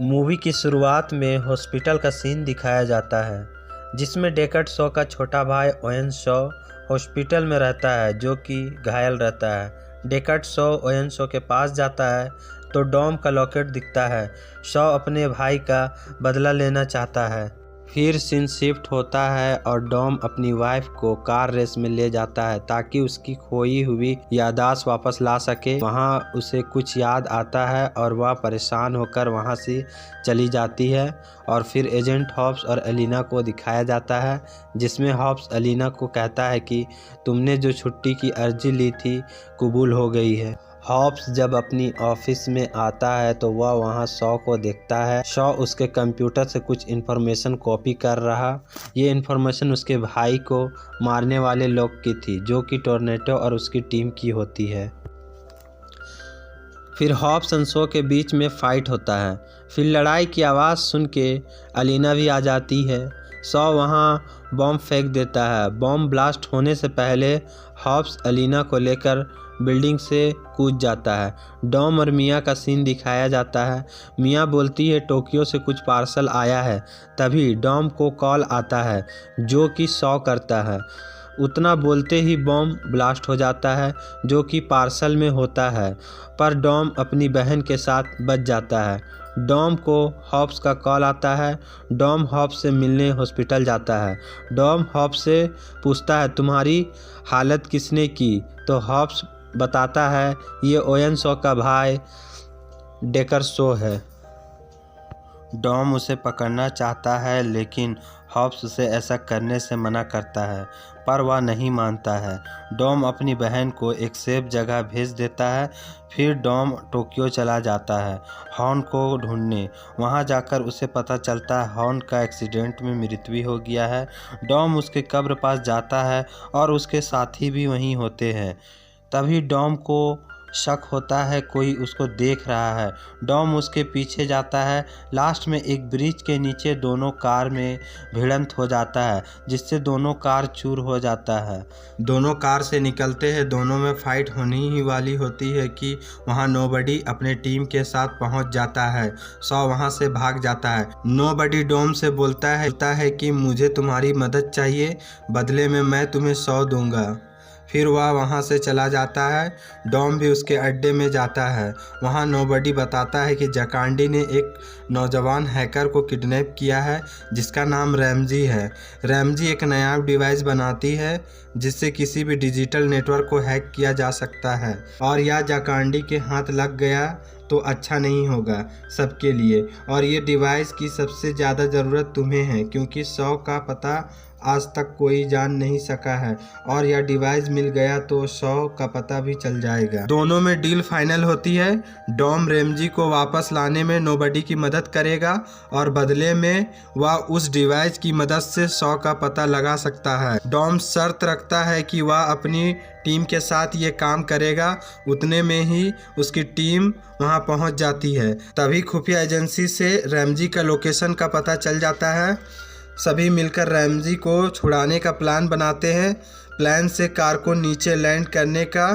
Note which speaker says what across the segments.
Speaker 1: Movie की शुरुआत में हॉस्पिटल का सीन दिखाया जाता है जिसमें डेकर्ड शॉ का छोटा भाई ओवेन शॉ हॉस्पिटल में रहता है जो कि घायल रहता है। डेकर्ड शॉ ओवेन शॉ के पास जाता है तो डॉम का लॉकेट दिखता है। शॉ अपने भाई का बदला लेना चाहता है। फिर सीन शिफ्ट होता है और डॉम अपनी वाइफ को कार रेस में ले जाता है ताकि उसकी खोई हुई याददाश्त वापस ला सके। वहाँ उसे कुछ याद आता है और वह परेशान होकर वहाँ से चली जाती है। और फिर एजेंट हॉब्स और एलिना को दिखाया जाता है जिसमें हॉब्स एलिना को कहता है कि तुमने जो छुट्टी की अर्जी ली थी कबूल हो गई है। हॉब्स जब अपनी ऑफिस में आता है तो वह वहां शॉ को देखता है। शॉ उसके कंप्यूटर से कुछ इन्फॉर्मेशन कॉपी कर रहा। ये इन्फॉर्मेशन उसके भाई को मारने वाले लोग की थी जो कि टोर्नेडो और उसकी टीम की होती है। फिर हॉब्स और शॉ के बीच में फाइट होता है। फिर लड़ाई की आवाज़ सुन के एलिना भी आ जाती है। शॉ वहाँ बॉम्ब फेंक देता है। बॉम्ब ब्लास्ट होने से पहले हॉब्स एलिना को लेकर बिल्डिंग से कूद जाता है। डॉम और मिया का सीन दिखाया जाता है। मिया बोलती है टोक्यो से कुछ पार्सल आया है। तभी डॉम को कॉल आता है जो कि शॉ करता है। उतना बोलते ही बॉम्ब ब्लास्ट हो जाता है जो कि पार्सल में होता है, पर डॉम अपनी बहन के साथ बच जाता है। डॉम को हॉब्स का कॉल आता है। डॉम हॉब्स से मिलने हॉस्पिटल जाता है। डॉम हॉब्स से पूछता है तुम्हारी हालत किसने की, तो हॉब्स बताता है ये ओवेन शॉ का भाई डेकर्ड शॉ है। डॉम उसे पकड़ना चाहता है लेकिन हॉब्स उसे ऐसा करने से मना करता है, पर वह नहीं मानता है। डॉम अपनी बहन को एक सेफ जगह भेज देता है। फिर डॉम टोक्यो चला जाता है हॉर्न को ढूंढने। वहां जाकर उसे पता चलता है हॉर्न का एक्सीडेंट में मृत्यु हो गया है। डॉम उसके कब्र पास जाता है और उसके साथी भी वहीं होते हैं। तभी डॉम को शक होता है कोई उसको देख रहा है। डॉम उसके पीछे जाता है। लास्ट में एक ब्रिज के नीचे दोनों कार में भिड़ंत हो जाता है जिससे दोनों कार चूर हो जाता है। दोनों कार से निकलते हैं। दोनों में फाइट होने ही वाली होती है कि वहां नोबडी अपने टीम के साथ पहुंच जाता है। शॉ वहां से भाग जाता है। नोबडी डॉम से बोलता है कि मुझे तुम्हारी मदद चाहिए, बदले में मैं तुम्हें 100 दूंगा। फिर वह वहाँ से चला जाता है। डॉम भी उसके अड्डे में जाता है। वहाँ नोबडी बताता है कि जकांडी ने एक नौजवान हैकर को किडनैप किया है जिसका नाम रैमजी है। रैमजी एक नया डिवाइस बनाती है जिससे किसी भी डिजिटल नेटवर्क को हैक किया जा सकता है, और यह जकांडी के हाथ लग गया तो अच्छा नहीं होगा सबके लिए। और ये डिवाइस की सबसे ज़्यादा ज़रूरत तुम्हें है क्योंकि शॉ का पता आज तक कोई जान नहीं सका है, और यह डिवाइस मिल गया तो शॉ का पता भी चल जाएगा। दोनों में डील फाइनल होती है। डॉम रैमजी को वापस लाने में नोबडी की मदद करेगा और बदले में वह उस डिवाइस की मदद से शॉ का पता लगा सकता है। डॉम शर्त रखता है कि वह अपनी टीम के साथ ये काम करेगा। उतने में ही उसकी टीम वहां पहुंच जाती है। तभी खुफिया एजेंसी से रैमजी का लोकेशन का पता चल जाता है। सभी मिलकर रैमजी को छुड़ाने का प्लान बनाते हैं। प्लान से कार को नीचे लैंड करने का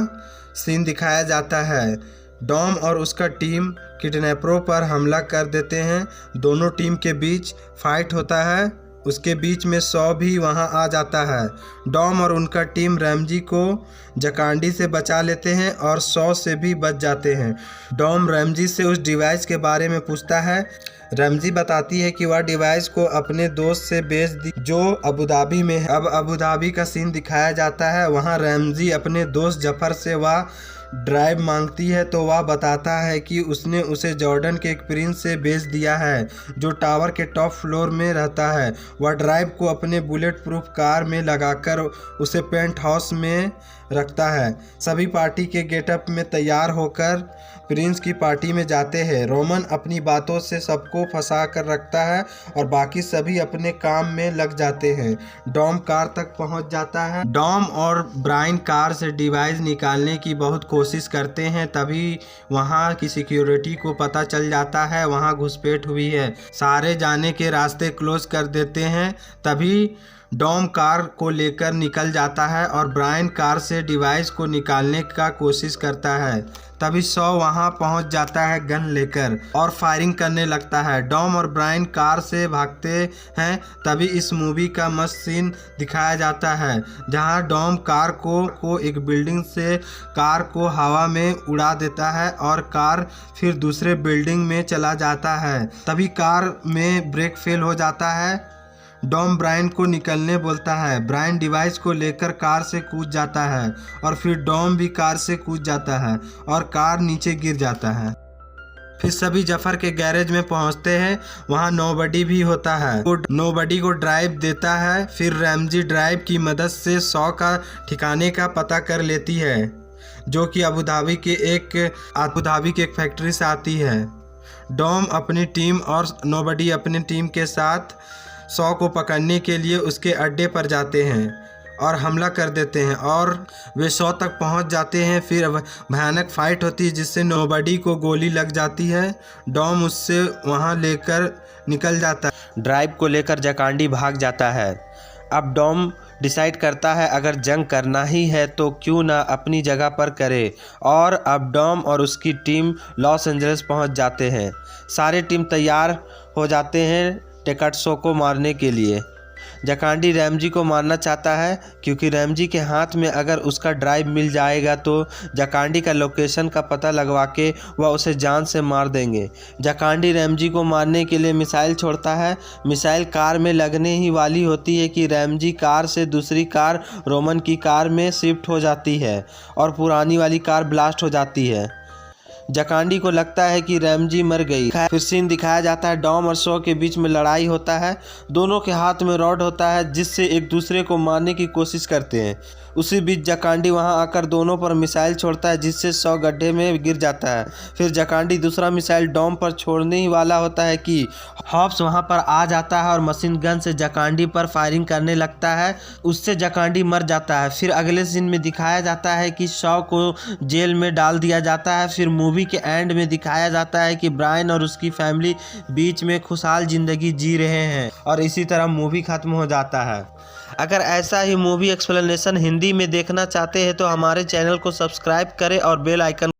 Speaker 1: सीन दिखाया जाता है। डॉम और उसका टीम किडनैपरों पर हमला कर देते हैं। दोनों टीम के बीच फाइट होता है। उसके बीच में शॉ भी वहां आ जाता है। डॉम और उनका टीम रैमजी को जकांडी से बचा लेते हैं और शॉ से भी बच जाते हैं। डॉम रैमजी से उस डिवाइस के बारे में पूछता है। रैमजी बताती है कि वह डिवाइस को अपने दोस्त से बेच दी जो अबू धाबी में है। अब अबू धाबी का सीन दिखाया जाता है। वहां रैमजी अपने दोस्त जफर से वह ड्राइव मांगती है तो वह बताता है कि उसने उसे जॉर्डन के एक प्रिंस से बेच दिया है जो टावर के टॉप फ्लोर में रहता है। वह ड्राइव को अपने बुलेट प्रूफ कार में लगाकर उसे पेंट हाउस में रखता है। सभी पार्टी के गेटअप में तैयार होकर प्रिंस की पार्टी में जाते हैं। रोमन अपनी बातों से सबको फंसा कर रखता है और बाकी सभी अपने काम में लग जाते हैं। डॉम कार तक पहुंच जाता है। डॉम और ब्राइन कार से डिवाइस निकालने की बहुत कोशिश करते हैं। तभी वहां की सिक्योरिटी को पता चल जाता है वहां घुसपैठ हुई है। सारे जाने के रास्ते क्लोज कर देते हैं। तभी डॉम कार को लेकर निकल जाता है और ब्रायन कार से डिवाइस को निकालने का कोशिश करता है। तभी सॉ वहां पहुंच जाता है गन लेकर और फायरिंग करने लगता है। डॉम और ब्रायन कार से भागते हैं। तभी इस मूवी का मस्त सीन दिखाया जाता है जहां डॉम कार को एक बिल्डिंग से कार को हवा में उड़ा देता है और कार फिर दूसरे बिल्डिंग में चला जाता है। तभी कार में ब्रेक फेल हो जाता है। डॉम ब्रायन को निकलने बोलता है। ब्रायन डिवाइस को लेकर कार से कूद जाता है और फिर डॉम भी कार से कूद जाता है और कार नीचे गिर जाता है। फिर सभी जफर के गैरेज में पहुंचते हैं। वहां नोबडी भी होता है। वो नोबडी को ड्राइव देता है। फिर रैमजी ड्राइव की मदद से सॉ का ठिकाने का पता कर लेती है जो कि अबू धाबी के एक फैक्ट्री से आती है। डॉम अपनी टीम और नोबडी अपनी टीम के साथ सॉ को पकड़ने के लिए उसके अड्डे पर जाते हैं और हमला कर देते हैं और वे सॉ तक पहुंच जाते हैं। फिर भयानक फाइट होती है जिससे नोबडी को गोली लग जाती है। डॉम उससे वहां लेकर निकल जाता है। ड्राइव को लेकर जकांडी भाग जाता है। अब डॉम डिसाइड करता है अगर जंग करना ही है तो क्यों ना अपनी जगह पर करे और अब डॉम और उसकी टीम लॉस एंजल्स पहुंच जाते हैं। सारे टीम तैयार हो जाते हैं टेकाटसो को मारने के लिए। जकांडी रैमजी को मारना चाहता है क्योंकि रैमजी के हाथ में अगर उसका ड्राइव मिल जाएगा तो जकांडी का लोकेशन का पता लगवा के वह उसे जान से मार देंगे। जकांडी रैमजी को मारने के लिए मिसाइल छोड़ता है। मिसाइल कार में लगने ही वाली होती है कि रैमजी कार से दूसरी कार रोमन की कार में शिफ्ट हो जाती है और पुरानी वाली कार ब्लास्ट हो जाती है। जकांडी को लगता है कि रैमजी मर गई। फिर सीन दिखाया जाता है डॉम और सॉ के बीच में लड़ाई होता है। दोनों के हाथ में रॉड होता है जिससे एक दूसरे को मारने की कोशिश करते हैं। उसी बीच जकांडी वहां आकर दोनों पर मिसाइल छोड़ता है जिससे सॉ गड्ढे में गिर जाता है। फिर जकांडी दूसरा मिसाइल डॉम पर छोड़ने ही वाला होता है कि हॉब्स वहां पर आ जाता है और मशीन गन से जकांडी पर फायरिंग करने लगता है। उससे जकांडी मर जाता है। फिर अगले सीन में दिखाया जाता है कि सॉ को जेल में डाल दिया जाता है। फिर मूवी के एंड में दिखाया जाता है कि ब्रायन और उसकी फैमिली बीच में खुशहाल ज़िंदगी जी रहे हैं और इसी तरह मूवी ख़त्म हो जाता है। अगर ऐसा ही मूवी एक्सप्लेनेशन हिंदी में देखना चाहते हैं तो हमारे चैनल को सब्सक्राइब करें और बेल आइकन